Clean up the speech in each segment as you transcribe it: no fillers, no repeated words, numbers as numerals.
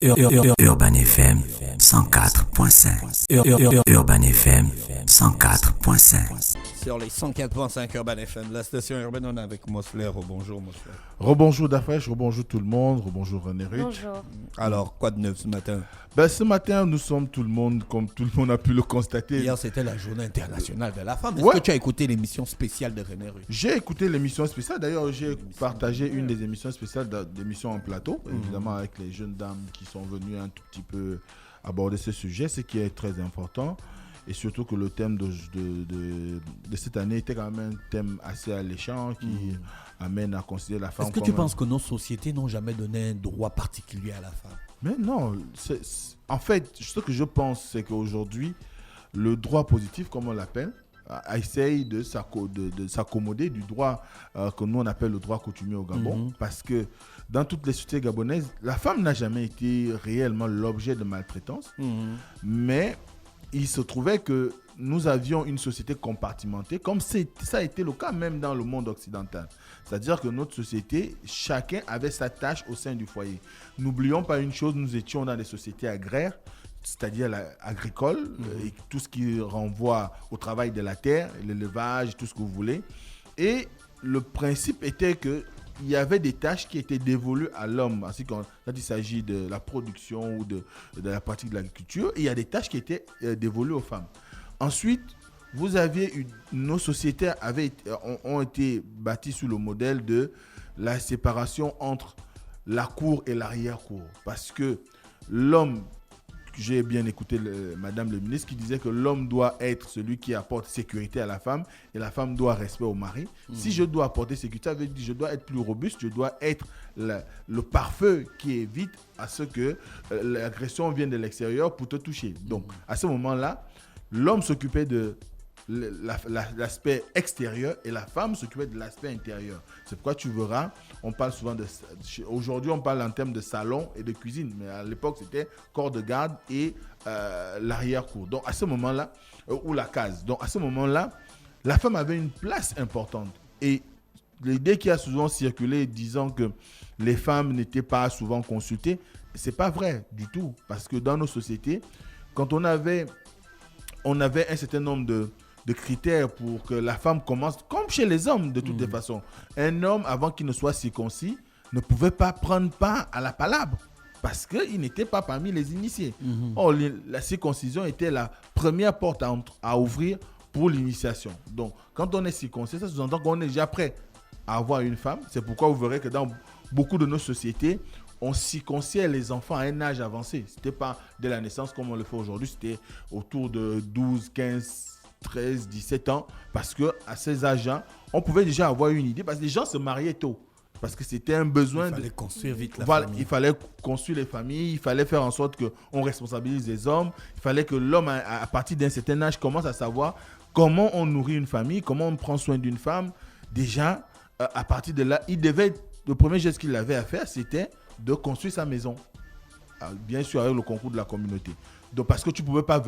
Urban FM 104.5. Urban FM 104.5. Sur les 104.5 Urban FM, la station urbaine, on est avec Mosler. Bonjour Mosler. Rebonjour Dafresh, rebonjour tout le monde, rebonjour René Ruth. Bonjour. Alors, quoi de neuf ce matin? Ce matin, nous sommes tout le monde, comme tout le monde a pu le constater. Hier, c'était la journée internationale de la femme. Est-ce Ouais. que tu as écouté l'émission spéciale de René Ruth? J'ai écouté l'émission spéciale, d'ailleurs j'ai partagé une des émissions spéciales d'émissions en plateau, évidemment avec les jeunes dames qui sont venues un tout petit peu aborder ce sujet, ce qui est très important. Et surtout que le thème de cette année était quand même un thème assez alléchant qui amène à considérer la femme Est-ce que comme tu penses que nos sociétés n'ont jamais donné un droit particulier à la femme? Mais non, en fait, ce que je pense, c'est qu'aujourd'hui, le droit positif, comme on l'appelle, essaye de s'accommoder du droit que nous on appelle le droit coutumier au Gabon, parce que dans toutes les sociétés gabonaises, la femme n'a jamais été réellement l'objet de maltraitance, mais il se trouvait que nous avions une société compartimentée, comme ça a été le cas même dans le monde occidental. C'est-à-dire que notre société, chacun avait sa tâche au sein du foyer. N'oublions pas une chose, nous étions dans des sociétés agraires, c'est-à-dire agricole, et tout ce qui renvoie au travail de la terre, l'élevage, tout ce que vous voulez. Et le principe était qu'il y avait des tâches qui étaient dévolues à l'homme, ainsi quand il s'agit de la production ou de la pratique de l'agriculture, et il y a des tâches qui étaient dévolues aux femmes. Ensuite, vous aviez nos sociétés ont été bâties sous le modèle de la séparation entre la cour et l'arrière-cour, parce que l'homme, j'ai bien écouté Madame le ministre qui disait que l'homme doit être celui qui apporte sécurité à la femme et la femme doit respect au mari. Si je dois apporter sécurité, ça veut dire que je dois être plus robuste, je dois être le pare-feu qui évite à ce que l'agression vienne de l'extérieur pour te toucher. Donc, à ce moment-là, l'homme s'occupait de l'aspect extérieur et la femme s'occupait de l'aspect intérieur. C'est pourquoi tu verras, on parle souvent aujourd'hui on parle en termes de salon et de cuisine, mais à l'époque c'était corps de garde et l'arrière-cour. Donc à ce moment-là, ou la case. Donc à ce moment-là, la femme avait une place importante. Et l'idée qui a souvent circulé disant que les femmes n'étaient pas souvent consultées, c'est pas vrai du tout. Parce que dans nos sociétés, quand on avait un certain nombre de critères pour que la femme commence, comme chez les hommes de toutes les façons. Un homme, avant qu'il ne soit circoncis, ne pouvait pas prendre part à la palabre parce qu'il n'était pas parmi les initiés. Or, la circoncision était la première porte à ouvrir pour l'initiation. Donc, quand on est circoncis, ça sous-entend qu'on est déjà prêt à avoir une femme. C'est pourquoi vous verrez que dans beaucoup de nos sociétés, on circonciait les enfants à un âge avancé. Ce n'était pas dès la naissance comme on le fait aujourd'hui, c'était autour de 12, 15, 13, 17 ans, parce qu'à ces âges-là, on pouvait déjà avoir une idée, parce que les gens se mariaient tôt, parce que c'était un besoin. Il fallait construire vite la famille. Il fallait construire les familles, il fallait faire en sorte qu'on responsabilise les hommes, il fallait que l'homme, à partir d'un certain âge, commence à savoir comment on nourrit une famille, comment on prend soin d'une femme. Déjà, à partir de là, le premier geste qu'il avait à faire, c'était de construire sa maison. Bien sûr, avec le concours de la communauté. Donc, parce que tu ne pouvais pas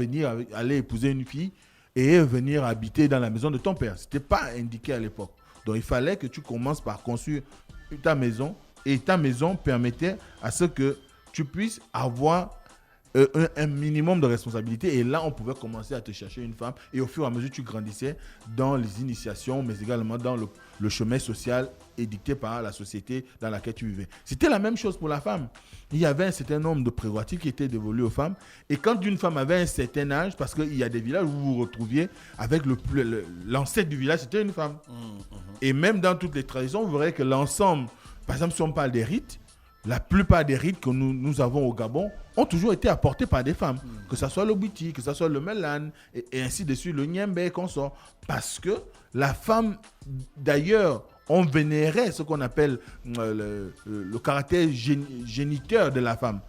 aller épouser une fille et venir habiter dans la maison de ton père. Ce n'était pas indiqué à l'époque. Donc, il fallait que tu commences par construire ta maison. Et ta maison permettait à ce que tu puisses avoir un minimum de responsabilité. Et là, on pouvait commencer à te chercher une femme. Et au fur et à mesure, tu grandissais dans les initiations, mais également dans le chemin social édicté par la société dans laquelle tu vivais. C'était la même chose pour la femme. Il y avait un certain nombre de prérogatives qui étaient dévolues aux femmes. Et quand une femme avait un certain âge, parce qu'il y a des villages où vous vous retrouviez avec l'ancêtre du village, c'était une femme. Et même dans toutes les traditions, vous verrez que l'ensemble, par exemple, si on parle des rites, la plupart des rites que nous avons au Gabon ont toujours été apportés par des femmes. Que ce soit le Bouti, que ce soit le Melan, et ainsi de suite, le Niembe et consort. Parce que la femme, d'ailleurs, on vénérait ce qu'on appelle le caractère géniteur de la femme.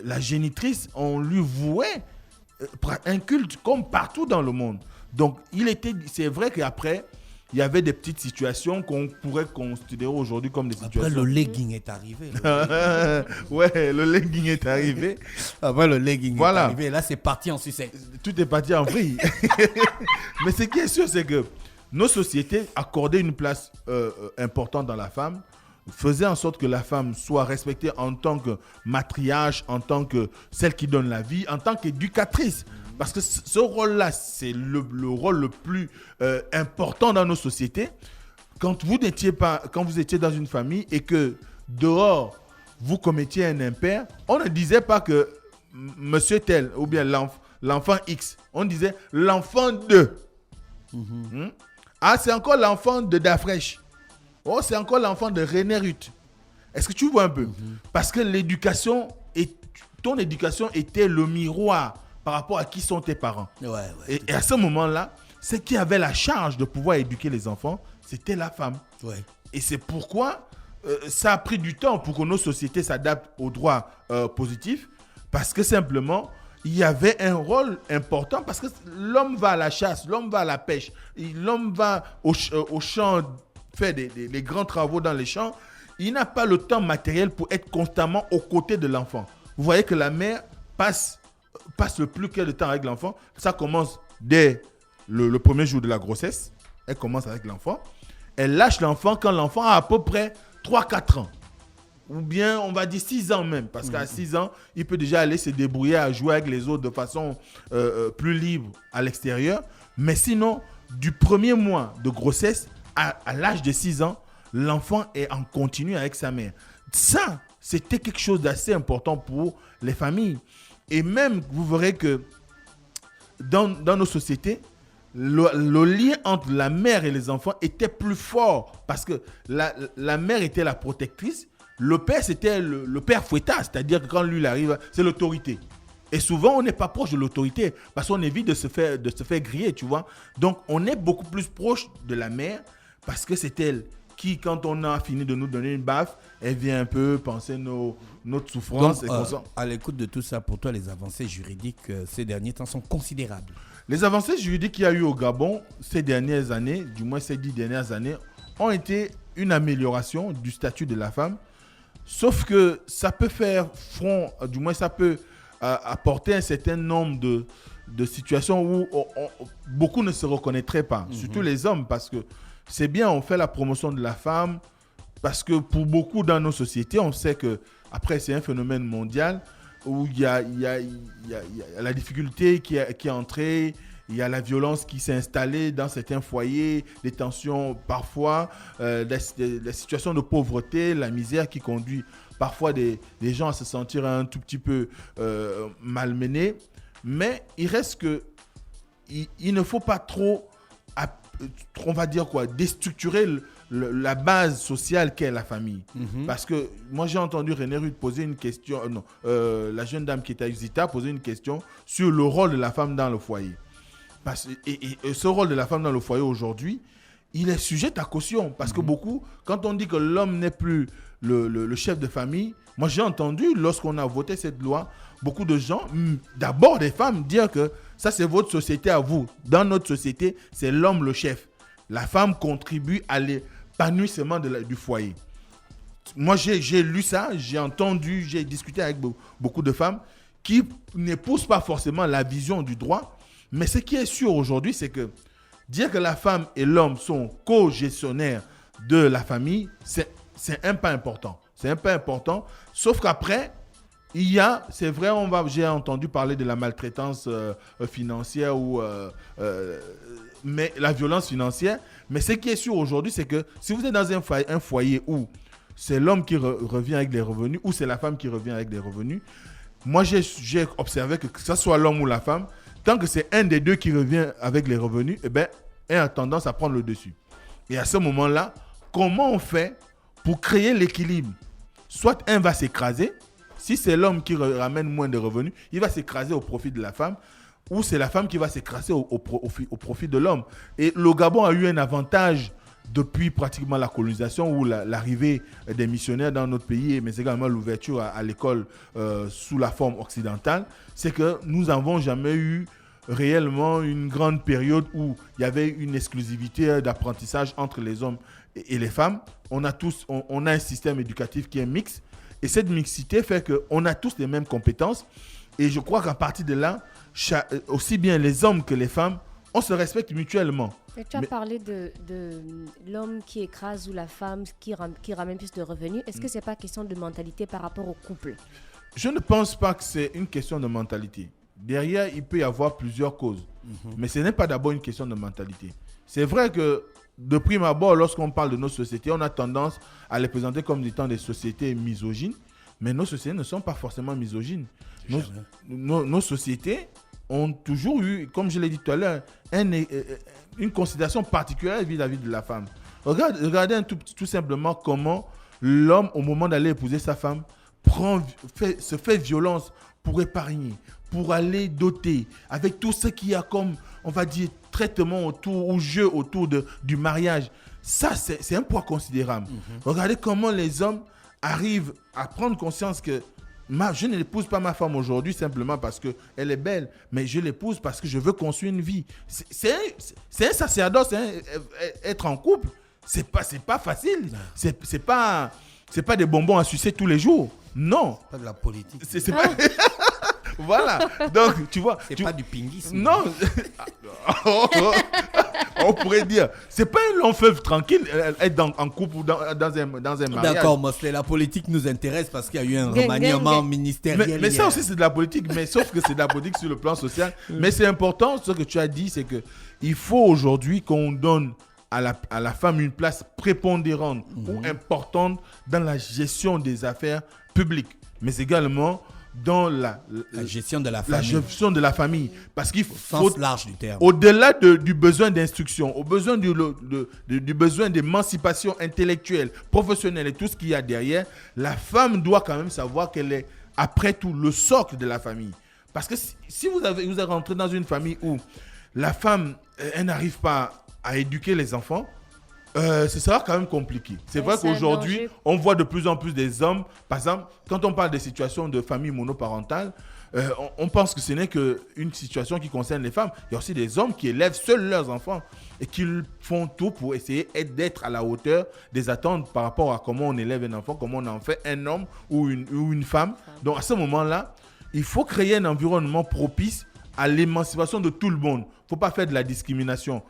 La génitrice, on lui vouait un culte comme partout dans le monde. Donc, c'est vrai qu'après, il y avait des petites situations qu'on pourrait considérer aujourd'hui comme des situations. Après, le legging est arrivé. Ouais, le legging est arrivé. Après, le legging est arrivé. Là, c'est parti en sucette. Tout est parti en vrille. Mais ce qui est sûr, c'est que nos sociétés accordaient une place importante dans la femme faisait en sorte que la femme soit respectée en tant que matriarche, en tant que celle qui donne la vie, en tant qu'éducatrice. Parce que ce rôle-là, c'est le rôle le plus important dans nos sociétés. Quand vous étiez dans une famille et que dehors, vous commettiez un impair, on ne disait pas que monsieur tel ou bien l'enfant X. On disait l'enfant de. Ah, c'est encore l'enfant de Dafresh. Oh, c'est encore l'enfant de René Ruth. Est-ce que tu vois un peu? Parce que ton éducation était le miroir par rapport à qui sont tes parents. Et à ce moment-là, celle qui avait la charge de pouvoir éduquer les enfants, c'était la femme. Et c'est pourquoi ça a pris du temps pour que nos sociétés s'adaptent aux droits positifs. Parce que simplement, il y avait un rôle important. Parce que l'homme va à la chasse, l'homme va à la pêche, l'homme va au champ, fait les grands travaux dans les champs. Il n'a pas le temps matériel pour être constamment aux côtés de l'enfant. Vous voyez que la mère passe le plus clair de temps avec l'enfant. Ça commence dès le premier jour de la grossesse. Elle commence avec l'enfant. Elle lâche l'enfant quand l'enfant a à peu près 3-4 ans. Ou bien, on va dire 6 ans même. Parce qu'à 6 ans, il peut déjà aller se débrouiller à jouer avec les autres de façon plus libre à l'extérieur. Mais sinon, du premier mois de grossesse à l'âge de 6 ans, l'enfant est en continu avec sa mère. Ça, c'était quelque chose d'assez important pour les familles. Et même, vous verrez que dans nos sociétés, le lien entre la mère et les enfants était plus fort parce que la mère était la protectrice. Le père, c'était le père fouettard, c'est-à-dire que quand lui il arrive, c'est l'autorité. Et souvent, on n'est pas proche de l'autorité parce qu'on évite de se faire griller, tu vois. Donc, on est beaucoup plus proche de la mère parce que c'est elle qui, quand on a fini de nous donner une baffe, elle vient un peu penser notre souffrance. Donc, à l'écoute de tout ça, pour toi, les avancées juridiques ces derniers temps sont considérables. Les avancées juridiques qu'il y a eu au Gabon ces dernières années, du moins ces 10 dernières années, ont été une amélioration du statut de la femme. Sauf que ça peut faire front, du moins ça peut apporter un certain nombre de situations où beaucoup ne se reconnaîtraient pas, surtout les hommes, parce que c'est bien, on fait la promotion de la femme, parce que pour beaucoup dans nos sociétés, on sait que après c'est un phénomène mondial où il y a la difficulté qui est entrée, il y a la violence qui s'est installée dans certains foyers, les tensions parfois, la situation de pauvreté, la misère qui conduit parfois des gens à se sentir un tout petit peu malmenés. Mais il reste que il ne faut pas trop, on va dire quoi, déstructurer la base sociale qu'est la famille. Parce que moi j'ai entendu René Ruth poser une question, la jeune dame qui était à Usita poser une question sur le rôle de la femme dans le foyer. Et ce rôle de la femme dans le foyer aujourd'hui, il est sujet à caution. Parce que beaucoup, quand on dit que l'homme n'est plus le chef de famille, moi j'ai entendu, lorsqu'on a voté cette loi, beaucoup de gens, d'abord des femmes, dire que ça c'est votre société à vous. Dans notre société, c'est l'homme le chef. La femme contribue à l'épanouissement du foyer. Moi j'ai lu ça, j'ai entendu, j'ai discuté avec beaucoup de femmes qui n'épousent pas forcément la vision du droit. Mais ce qui est sûr aujourd'hui, c'est que dire que la femme et l'homme sont co-gestionnaires de la famille, c'est un pas important. C'est un pas important. Sauf qu'après, c'est vrai, j'ai entendu parler de la maltraitance financière mais la violence financière. Mais ce qui est sûr aujourd'hui, c'est que si vous êtes dans un foyer où c'est l'homme qui revient avec des revenus ou c'est la femme qui revient avec des revenus, moi j'ai observé que ce soit l'homme ou la femme, tant que c'est un des deux qui revient avec les revenus, elle a tendance à prendre le dessus. Et à ce moment-là, comment on fait pour créer l'équilibre? Soit un va s'écraser, si c'est l'homme qui ramène moins de revenus, il va s'écraser au profit de la femme, ou c'est la femme qui va s'écraser au profit de l'homme. Et le Gabon a eu un avantage depuis pratiquement la colonisation ou l'arrivée des missionnaires dans notre pays, mais également l'ouverture à l'école sous la forme occidentale, c'est que nous n'avons jamais eu réellement une grande période où il y avait une exclusivité d'apprentissage entre les hommes et les femmes. On a un système éducatif qui est mixte et cette mixité fait qu'on a tous les mêmes compétences et je crois qu'à partir de là, aussi bien les hommes que les femmes, on se respecte mutuellement. Et tu as parlé de l'homme qui écrase ou la femme qui ramène plus de revenus. Est-ce que ce n'est pas question de mentalité par rapport au couple? Je ne pense pas que c'est une question de mentalité. Derrière, il peut y avoir plusieurs causes. Mais ce n'est pas d'abord une question de mentalité. C'est vrai que, de prime abord, lorsqu'on parle de nos sociétés, on a tendance à les présenter comme étant des sociétés misogynes. Mais nos sociétés ne sont pas forcément misogynes. Nos sociétés ont toujours eu, comme je l'ai dit tout à l'heure, une considération particulière vis-à-vis de la femme. Regardez tout simplement comment l'homme, au moment d'aller épouser sa femme, se fait violence pour épargner, pour aller doter, avec tout ce qu'il y a comme, on va dire, traitement autour, ou jeu autour du mariage. Ça, c'est un poids considérable. Regardez comment les hommes arrivent à prendre conscience que je ne l'épouse pas ma femme aujourd'hui simplement parce qu'elle est belle, mais je l'épouse parce que je veux construire une vie. C'est un sacerdoce, être en couple. C'est pas facile. C'est pas des bonbons à sucer tous les jours. Non. Pas de la politique. C'est pas... Voilà. Donc, tu vois. C'est pas du pinguisme. Non. On pourrait dire, c'est pas un long fleuve tranquille, être en couple ou dans un mariage. D'accord, Mosley, la politique nous intéresse parce qu'il y a eu un remaniement ministériel. Mais ça aussi, c'est de la politique, mais sauf que c'est de la politique sur le plan social. Mais c'est important, ce que tu as dit, c'est qu'il faut aujourd'hui qu'on donne à la femme une place prépondérante ou importante dans la gestion des affaires publiques, mais également dans la gestion de la famille. La gestion de la famille. Parce qu'il faut, sens large du terme. Au-delà du besoin d'instruction, au besoin du besoin d'émancipation intellectuelle, professionnelle et tout ce qu'il y a derrière, la femme doit quand même savoir qu'elle est, après tout, le socle de la famille. Parce que si vous êtes rentré dans une famille où la femme, elle n'arrive pas à éduquer les enfants, ce sera quand même compliqué. C'est vrai qu'aujourd'hui, on voit de plus en plus des hommes, par exemple, quand on parle des situations de famille monoparentale, on pense que ce n'est qu'une situation qui concerne les femmes. Il y a aussi des hommes qui élèvent seuls leurs enfants et qui font tout pour essayer d'être à la hauteur des attentes par rapport à comment on élève un enfant, comment on en fait un homme ou une femme. Donc à ce moment-là, il faut créer un environnement propice à l'émancipation de tout le monde. Il ne faut pas faire de la discrimination.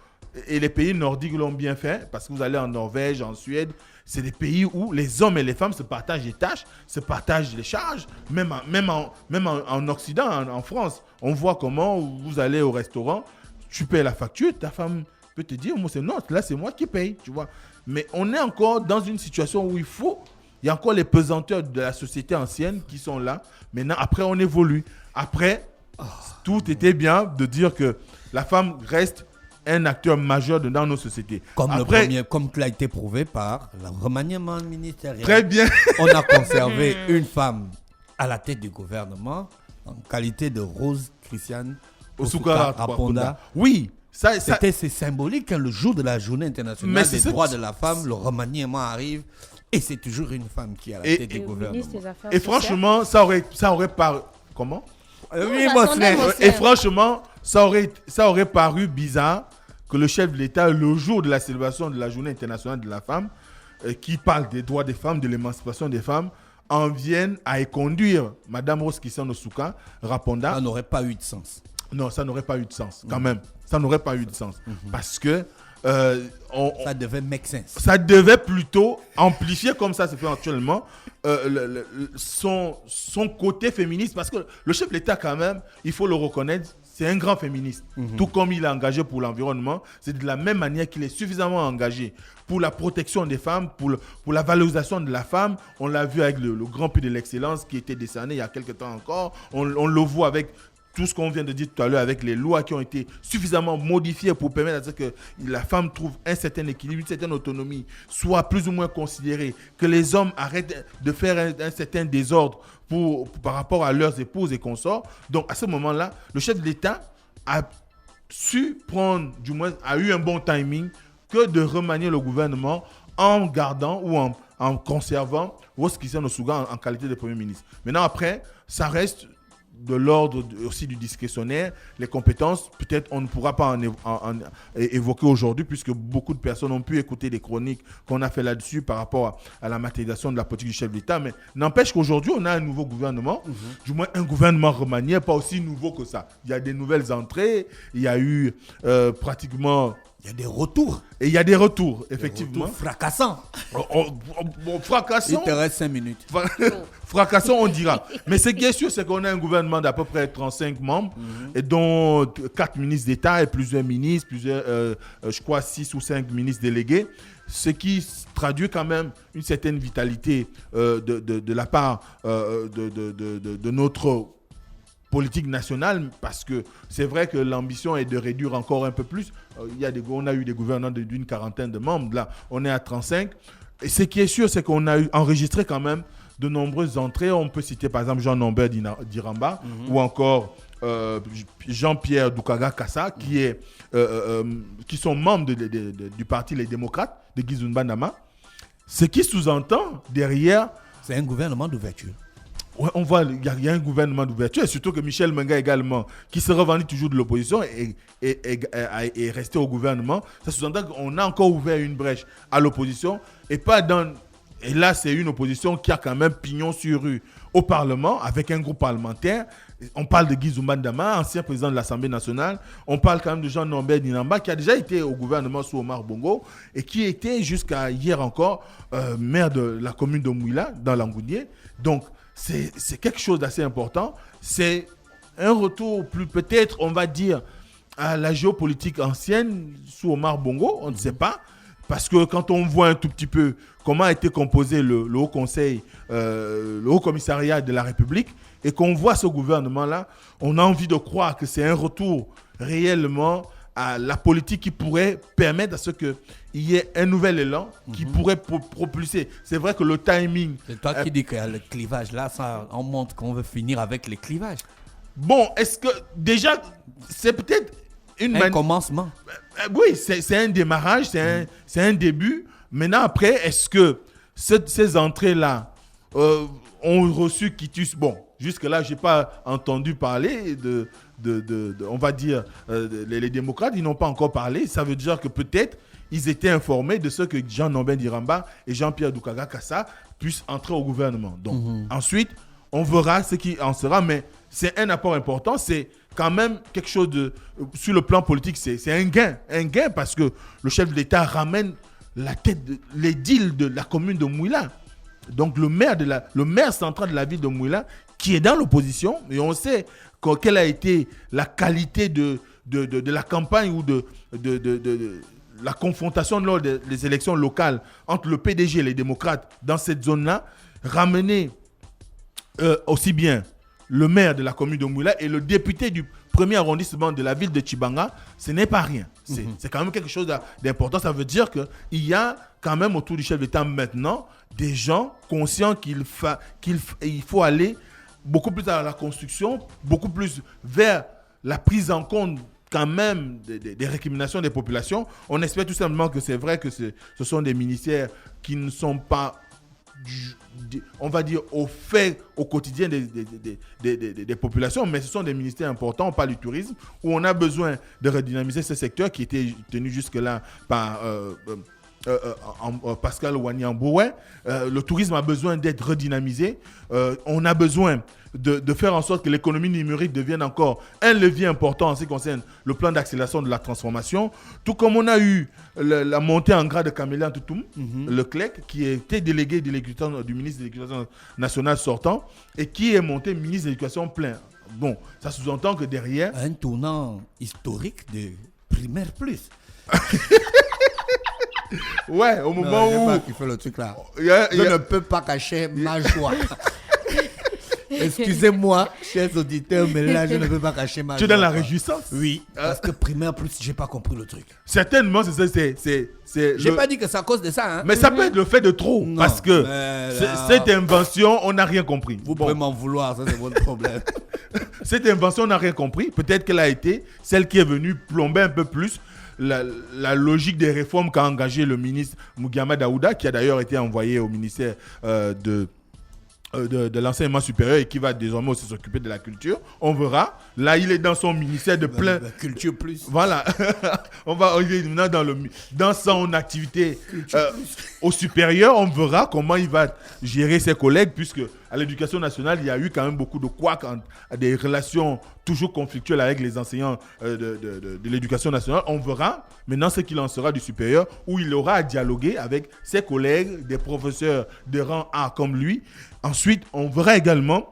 Et les pays nordiques l'ont bien fait, parce que vous allez en Norvège, en Suède, c'est des pays où les hommes et les femmes se partagent les tâches, se partagent les charges, même en Occident, en France. On voit comment vous allez au restaurant, tu payes la facture, ta femme peut te dire, moi c'est non, là c'est moi qui paye, tu vois. Mais on est encore dans une situation où il y a encore les pesanteurs de la société ancienne qui sont là. Maintenant, après on évolue. Après, tout était bien de dire que la femme reste un acteur majeur dans nos sociétés. Comme cela a été prouvé par le remaniement ministériel. Très bien. On a conservé une femme à la tête du gouvernement en qualité de Rose Christiane Osukara-Aponda. Oui. C'est symbolique, le jour de la journée internationale des droits de la femme, le remaniement arrive et c'est toujours une femme qui est à la tête du gouvernement. Et franchement, ça aurait paru... Comment? Oui, Mosley. Et franchement, ça aurait paru bizarre que le chef de l'État, le jour de la célébration de la Journée internationale de la femme, qui parle des droits des femmes, de l'émancipation des femmes, en vienne à conduire Madame Rose Christiane Osukara-Aponda. Ça n'aurait pas eu de sens. Non, ça n'aurait pas eu de sens, quand même. Ça n'aurait pas eu de sens. Parce que... ça devait make sense. Ça devait plutôt amplifier, comme ça se fait actuellement, son côté féministe. Parce que le chef de l'État, quand même, il faut le reconnaître, c'est un grand féministe. Tout comme il est engagé pour l'environnement, c'est de la même manière qu'il est suffisamment engagé pour la protection des femmes, pour la valorisation de la femme. On l'a vu avec le Grand Prix de l'Excellence qui était décerné il y a quelques temps encore. On le voit avec tout ce qu'on vient de dire tout à l'heure, avec les lois qui ont été suffisamment modifiées pour permettre à ce que la femme trouve un certain équilibre, une certaine autonomie, soit plus ou moins considérée, que les hommes arrêtent de faire un certain désordre par rapport à leurs épouses et consorts. Donc à ce moment-là, le chef de l'État a su prendre, du moins a eu un bon timing, que de remanier le gouvernement en gardant ou en conservant Rose Christiane Osukara en qualité de Premier ministre. Maintenant après, ça reste de l'ordre aussi du discrétionnaire. Les compétences, peut-être on ne pourra pas en évoquer aujourd'hui, puisque beaucoup de personnes ont pu écouter les chroniques qu'on a fait là-dessus par rapport à la matérialisation de la politique du chef d'État. Mais n'empêche qu'aujourd'hui, on a un nouveau gouvernement, du moins un gouvernement remanié, pas aussi nouveau que ça. Il y a des nouvelles entrées, il y a eu pratiquement Il y a des retours. Et il y a des retours, effectivement. Fracassants. Fracassants. Il te reste 5 minutes. Fracassants, on dira. Mais ce qui est sûr, c'est qu'on a un gouvernement d'à peu près 35 membres, et dont 4 ministres d'État et plusieurs ministres, je crois 6 ou 5 ministres délégués. Ce qui traduit quand même une certaine vitalité de la part de notre politique nationale, parce que c'est vrai que l'ambition est de réduire encore un peu plus. On a eu des gouvernements d'une quarantaine de membres, là on est à 35. Et ce qui est sûr, c'est qu'on a enregistré quand même de nombreuses entrées. On peut citer par exemple Jean-Norbert Diramba, ou encore Jean-Pierre Doukaga Kassa, qui sont membres du parti Les Démocrates de Guy Zunbandama. Ce qui sous-entend derrière... C'est un gouvernement d'ouverture. Ouais, on voit, il y a un gouvernement d'ouverture, et surtout que Michel Menga également, qui se revendique toujours de l'opposition, est resté au gouvernement. Ça sous-entend qu'on a encore ouvert une brèche à l'opposition, et là, c'est une opposition qui a quand même pignon sur rue au Parlement, avec un groupe parlementaire. On parle de Guy Zunbandama, ancien président de l'Assemblée nationale. On parle quand même de Jean-Norbert Dinamba, qui a déjà été au gouvernement sous Omar Bongo, et qui était jusqu'à hier encore maire de la commune de Mouila, dans l'Angounier. Donc, c'est quelque chose d'assez important. C'est un retour plus, peut-être, on va dire, à la géopolitique ancienne sous Omar Bongo, on ne sait pas. Parce que quand on voit un tout petit peu comment a été composé le Haut Conseil, le Haut Commissariat de la République, et qu'on voit ce gouvernement-là, on a envie de croire que c'est un retour réellement à la politique qui pourrait permettre à ce qu'il y ait un nouvel élan qui pourrait propulser. C'est vrai que le timing... C'est toi qui dis qu'il y a le clivage. Là, ça, on montre qu'on veut finir avec les clivages. Bon, est-ce que déjà, c'est peut-être un commencement. Oui, c'est un démarrage, c'est un début. Maintenant, après, est-ce que ces entrées-là ont reçu quitus? Bon, jusque-là, je n'ai pas entendu parler on va dire, les démocrates, ils n'ont pas encore parlé. Ça veut dire que peut-être ils étaient informés de ce que Jean-Norbert Diramba et Jean-Pierre Doukaga Kassa puissent entrer au gouvernement. Donc, ensuite, on verra ce qui en sera, mais c'est un apport important. C'est quand même quelque chose sur le plan politique, c'est un gain parce que le chef de l'État ramène l'édile de la commune de Mouila. Donc, le maire central de la ville de Mouila, qui est dans l'opposition, et on sait quelle a été la qualité de la campagne ou de la confrontation lors des élections locales entre le PDG et les démocrates dans cette zone-là, ramener aussi bien le maire de la commune de Mouila et le député du premier arrondissement de la ville de Tchibanga, ce n'est pas rien. C'est quand même quelque chose d'important. Ça veut dire qu'il y a quand même autour du chef d'État maintenant des gens conscients qu'il faut aller beaucoup plus à la construction, beaucoup plus vers la prise en compte quand même des récriminations des populations. On espère tout simplement que c'est vrai que ce sont des ministères qui ne sont pas, on va dire, au fait au quotidien des populations, mais ce sont des ministères importants. On parle du tourisme, où on a besoin de redynamiser ce secteur qui était tenu jusque-là par Pascal Ouani-Amboué. Le tourisme a besoin d'être redynamisé. On a besoin de faire en sorte que l'économie numérique devienne encore un levier important en ce qui concerne le plan d'accélération de la transformation. Tout comme on a eu la montée en grade de Camélia Toutoum, le CLEC, qui était délégué du ministre de l'Éducation nationale sortant et qui est monté ministre de l'Éducation plein. Bon, ça sous-entend que derrière... Un tournant historique de primaire plus. Ouais, au moment où... qui fait le truc là. Je ne peux pas cacher ma joie. Excusez-moi, chers auditeurs, mais là, je ne peux pas cacher ma joie. Tu es dans la réjouissance? Oui, parce que primaire plus, j'ai pas compris le truc. Certainement, J'ai pas dit que c'est à cause de ça. Hein. Mais ça peut être le fait de trop. Non, parce que cette invention, on n'a rien compris. Vous pouvez m'en vouloir, ça c'est votre problème. Cette invention, on n'a rien compris. Peut-être qu'elle a été celle qui est venue plomber un peu plus la logique des réformes qu'a engagé le ministre Mugiama Daouda, qui a d'ailleurs été envoyé au ministère de l'enseignement supérieur et qui va désormais aussi s'occuper de la culture. On verra. Là, il est dans son ministère de plein... Culture plus. Voilà. Il est maintenant dans son activité au supérieur. On verra comment il va gérer ses collègues, puisque à l'éducation nationale, il y a eu quand même beaucoup de couacs, des relations toujours conflictuelles avec les enseignants de l'éducation nationale. On verra maintenant ce qu'il en sera du supérieur, où il aura à dialoguer avec ses collègues, des professeurs de rang A comme lui. Ensuite, on verra également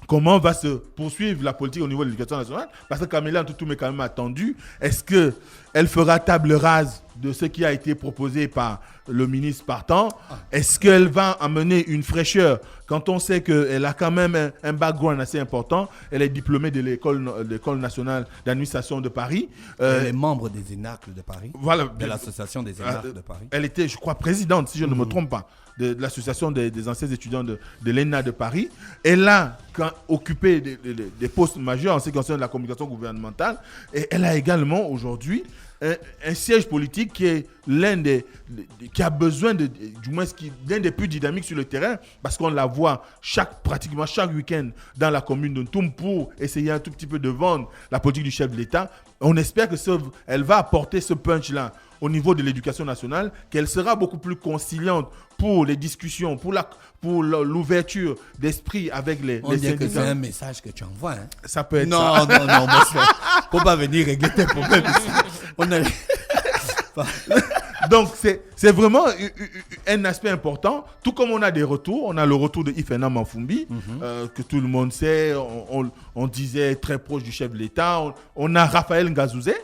comment va se poursuivre la politique au niveau de l'éducation nationale, parce que Camélia Ntoutoum est quand même attendue. Est-ce qu'elle fera table rase de ce qui a été proposé par le ministre partant? Est-ce qu'elle va amener une fraîcheur quand on sait qu'elle a quand même un background assez important? Elle est diplômée de l'École nationale d'administration de Paris. Elle est membre des ENACLE de Paris, voilà, de l'association des ENACLE de Paris. Elle était, je crois, présidente, si je ne me trompe pas, de l'association des anciens étudiants de l'ENA de Paris. Elle a occupé des postes majeurs en ce qui concerne la communication gouvernementale. Et elle a également aujourd'hui un siège politique qui est qui a besoin l'un des plus dynamiques sur le terrain, parce qu'on la voit pratiquement chaque week-end dans la commune de Ntoum pour essayer un tout petit peu de vendre la politique du chef de l'État. On espère qu'elle va apporter ce punch-là au niveau de l'éducation nationale, qu'elle sera beaucoup plus conciliante pour les discussions, pour l'ouverture d'esprit avec les syndicats. On dit que c'est un message que tu envoies. Hein? Ça peut être non, faut pas venir régler tes problèmes ici. Donc, c'est vraiment un aspect important. Tout comme on a des retours. On a le retour de Ifena Mafumbi, que tout le monde sait. On disait très proche du chef de l'État. On a Raphaël Ngazouzé.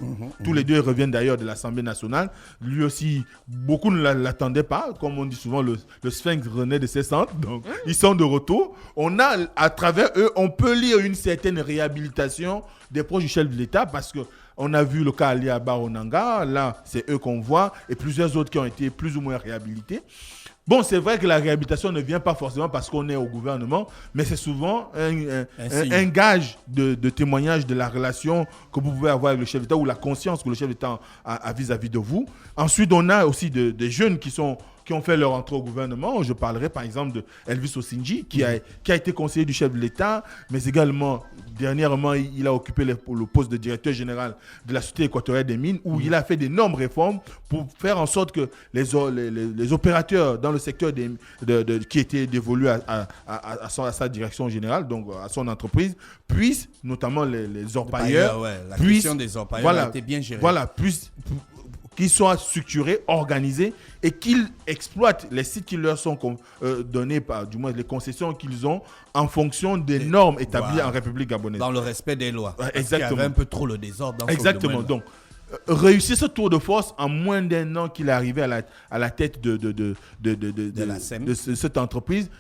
Tous les deux reviennent d'ailleurs de l'Assemblée nationale. Lui aussi, beaucoup ne l'attendaient pas. Comme on dit souvent, le sphinx renaît de ses cendres. Donc, ils sont de retour. À travers eux, on peut lire une certaine réhabilitation des proches du chef de l'État, parce que on a vu le cas Ali Baronanga, là c'est eux qu'on voit, et plusieurs autres qui ont été plus ou moins réhabilités. Bon, c'est vrai que la réhabilitation ne vient pas forcément parce qu'on est au gouvernement, mais c'est souvent un gage de témoignage de la relation que vous pouvez avoir avec le chef d'État, ou la conscience que le chef d'État a vis-à-vis de vous. Ensuite, on a aussi des jeunes qui ont fait leur entrée au gouvernement. Je parlerai par exemple de Elvis Osinji, qui a été conseiller du chef de l'État, mais également, dernièrement, il a occupé le poste de directeur général de la Société équatorienne des mines, où il a fait d'énormes réformes pour faire en sorte que les opérateurs dans le secteur qui étaient dévolus à sa direction générale, donc à son entreprise, puissent, notamment les orpailleurs, la question des orpailleurs a été bien gérée. Voilà, qu'ils soient structurés, organisés, et qu'ils exploitent les sites qui leur sont donnés, du moins les concessions qu'ils ont, en fonction des normes établies en République gabonaise. Dans le respect des lois. Exactement. Il y avait un peu trop le désordre dans Exactement. ce domaine. Donc, réussir ce tour de force en moins d'1 an qu'il est arrivé à la tête de cette entreprise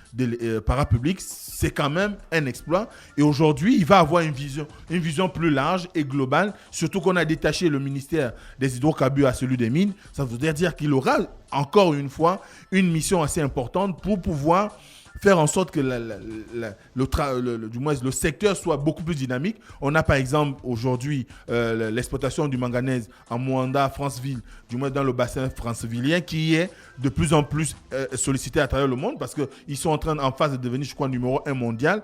parapublique, c'est quand même un exploit. Et aujourd'hui, il va avoir une vision plus large et globale, surtout qu'on a détaché le ministère des hydrocarbures à celui des mines. Ça voudrait dire qu'il aura encore une fois une mission assez importante pour pouvoir faire en sorte que du moins le secteur soit beaucoup plus dynamique. On a par exemple aujourd'hui l'exploitation du manganèse en Moanda, Franceville, du moins dans le bassin francevillien, qui est de plus en plus sollicité à travers le monde, parce qu'ils sont en phase de devenir, je crois, numéro 1 mondial,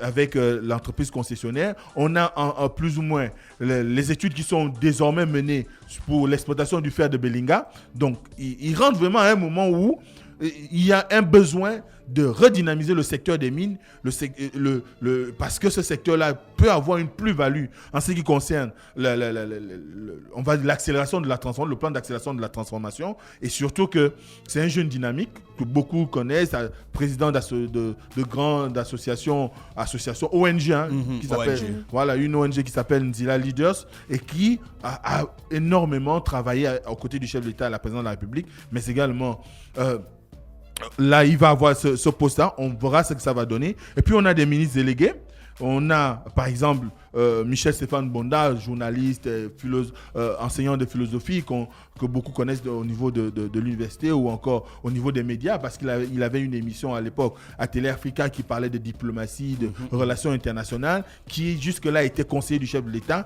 avec l'entreprise concessionnaire. On a plus ou moins les études qui sont désormais menées pour l'exploitation du fer de Belinga. Donc, ils rentrent vraiment à un moment où il y a un besoin de redynamiser le secteur des mines, parce que ce secteur-là peut avoir une plus-value en ce qui concerne l'accélération de la transformation, le plan d'accélération de la transformation, et surtout que c'est un jeune dynamique que beaucoup connaissent, président de grandes associations ONG, qui s'appelle, une ONG qui s'appelle Nzila Leaders, et qui a énormément travaillé aux côtés du chef de l'État, la présidente de la République, mais également là, il va avoir ce poste-là. On verra ce que ça va donner. Et puis, on a des ministres délégués. On a, par exemple, Michel Stéphane Bonda, journaliste, enseignant de philosophie que beaucoup connaissent au niveau de l'université, ou encore au niveau des médias, parce qu'il avait une émission à l'époque à Télé Africa qui parlait de diplomatie, de relations internationales, qui jusque-là était conseiller du chef de l'État.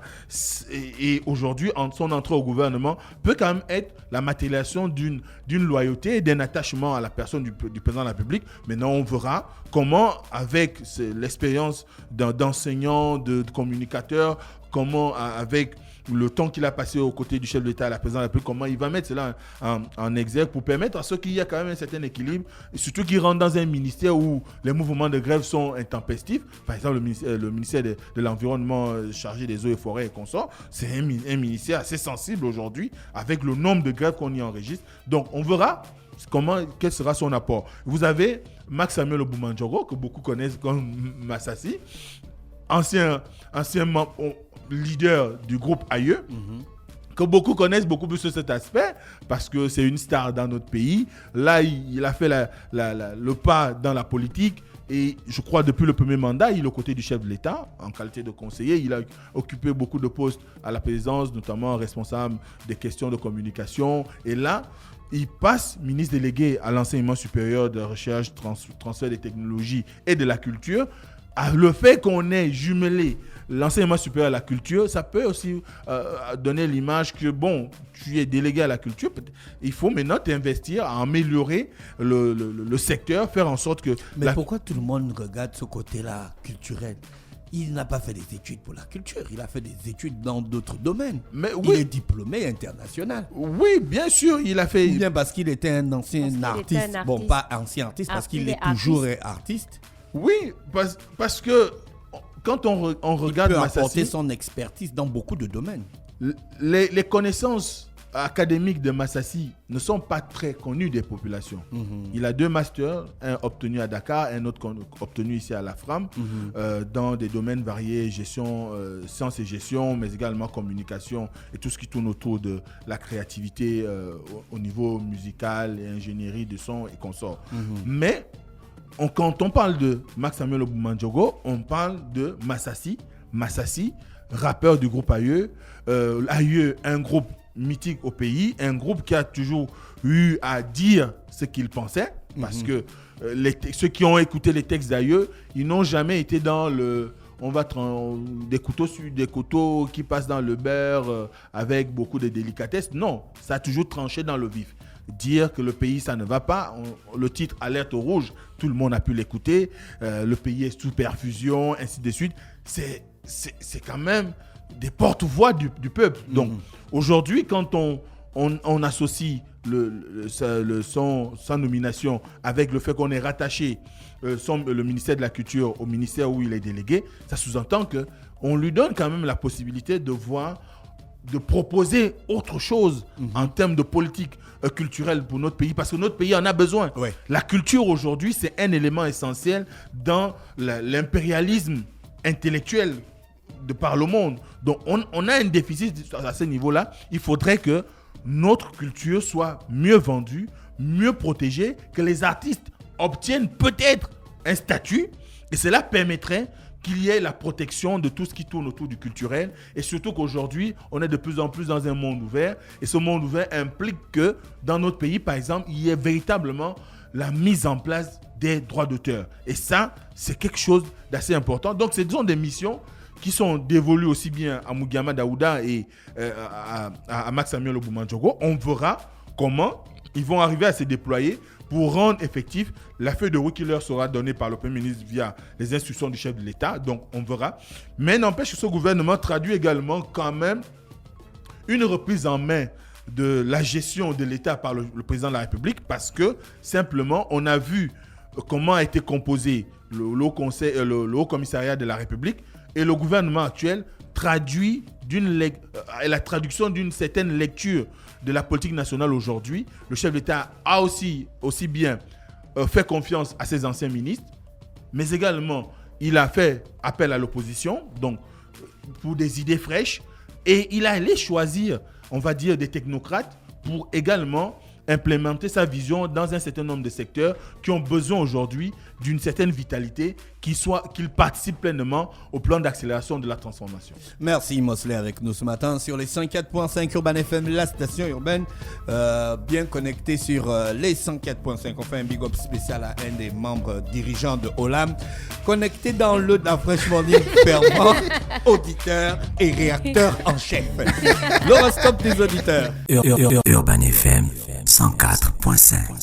Et aujourd'hui, son entrée au gouvernement peut quand même être la matérialisation d'une loyauté et d'un attachement à la personne du président de la République. Maintenant, on verra comment, avec l'expérience d'enseignants, de communicateurs, comment avec le temps qu'il a passé aux côtés du chef de l'État, à la présidence de la République, comment il va mettre cela en exergue pour permettre à ceux qu'il y a quand même un certain équilibre, et surtout qu'ils rentrent dans un ministère où les mouvements de grève sont intempestifs. Par exemple, le ministère de l'Environnement chargé des eaux et forêts et consorts, c'est un ministère assez sensible aujourd'hui avec le nombre de grèves qu'on y enregistre. Donc, on verra quel sera son apport. Vous avez Max Samuel Oboumandjogo, que beaucoup connaissent comme Massassi, ancien leader du groupe Aïe, que beaucoup connaissent beaucoup plus sur cet aspect, parce que c'est une star dans notre pays. Là, il a fait le pas dans la politique, et je crois depuis le premier mandat, il est aux côtés du chef de l'État, en qualité de conseiller. Il a occupé beaucoup de postes à la présidence, notamment responsable des questions de communication. Et là, il passe ministre délégué à l'enseignement supérieur de la recherche, transfert des technologies et de la culture. Le fait qu'on ait jumelé l'enseignement supérieur à la culture, ça peut aussi donner l'image que, bon, tu es délégué à la culture, il faut maintenant t'investir à améliorer le secteur, faire en sorte que... Mais pourquoi tout le monde regarde ce côté-là culturel ? Il n'a pas fait des études pour la culture, il a fait des études dans d'autres domaines. Mais oui. Il est diplômé international. Oui, bien sûr, il a fait... Ou bien parce qu'il était un ancien artiste. Bon, pas ancien artiste, parce qu'il est toujours artiste. Oui, parce que quand on regarde Massassi, il peut apporter son expertise dans beaucoup de domaines. Les connaissances académiques de Massassi ne sont pas très connues des populations. Il a 2 masters, un obtenu à Dakar, un autre obtenu ici à l'AFRAM, dans des domaines variés, gestion, sciences et gestion, mais également communication et tout ce qui tourne autour de la créativité au niveau musical et ingénierie de son et consorts. Mais quand on parle de Max Samuel Oboumandjogo, on parle de Massassi, rappeur du groupe Aïe. Aïe, un groupe mythique au pays, un groupe qui a toujours eu à dire ce qu'il pensait, parce que ceux qui ont écouté les textes d'Aïe, ils n'ont jamais été dans des couteaux qui passent dans le beurre avec beaucoup de délicatesse. Non, ça a toujours tranché dans le vif. Dire que le pays, ça ne va pas. Le titre Alerte au rouge, tout le monde a pu l'écouter. Le pays est sous perfusion, ainsi de suite. C'est quand même des porte-voix du peuple. Donc, aujourd'hui, quand on associe sa nomination avec le fait qu'on ait rattaché le ministère de la Culture au ministère où il est délégué, ça sous-entend qu'on lui donne quand même la possibilité de proposer autre chose en termes de politique culturelle pour notre pays, parce que notre pays en a besoin. Ouais. La culture aujourd'hui, c'est un élément essentiel dans l'impérialisme intellectuel de par le monde. Donc on a un déficit à ce niveau-là. Il faudrait que notre culture soit mieux vendue, mieux protégée, que les artistes obtiennent peut-être un statut, et cela permettrait qu'il y ait la protection de tout ce qui tourne autour du culturel, et surtout qu'aujourd'hui, on est de plus en plus dans un monde ouvert, et ce monde ouvert implique que dans notre pays, par exemple, il y ait véritablement la mise en place des droits d'auteur. Et ça, c'est quelque chose d'assez important. Donc, ce sont des missions qui sont dévolues aussi bien à Mugiama Daouda et à Max Samuel Oboumandjogo. On verra comment ils vont arriver à se déployer pour rendre effectif la feuille de route qui leur sera donnée par le Premier ministre via les instructions du chef de l'État. Donc, on verra. Mais n'empêche que ce gouvernement traduit également quand même une reprise en main de la gestion de l'État par le président de la République, parce que simplement, on a vu comment a été composé le Haut Commissariat de la République, et le gouvernement actuel traduit la traduction d'une certaine lecture de la politique nationale aujourd'hui. Le chef d'État a aussi bien fait confiance à ses anciens ministres, mais également il a fait appel à l'opposition, donc pour des idées fraîches, et il a allé choisir, on va dire, des technocrates pour également implémenter sa vision dans un certain nombre de secteurs qui ont besoin aujourd'hui d'une certaine vitalité, qu'ils participent pleinement au plan d'accélération de la transformation. Merci Mosley avec nous ce matin sur les 104.5 Urban FM, la station urbaine, bien connectée sur les 104.5. On fait un big up spécial à un des membres dirigeants de Olam, connecté dans le Fresh Morning, fervent auditeur et réacteur en chef. L'horoscope des auditeurs. Urban FM 104.5.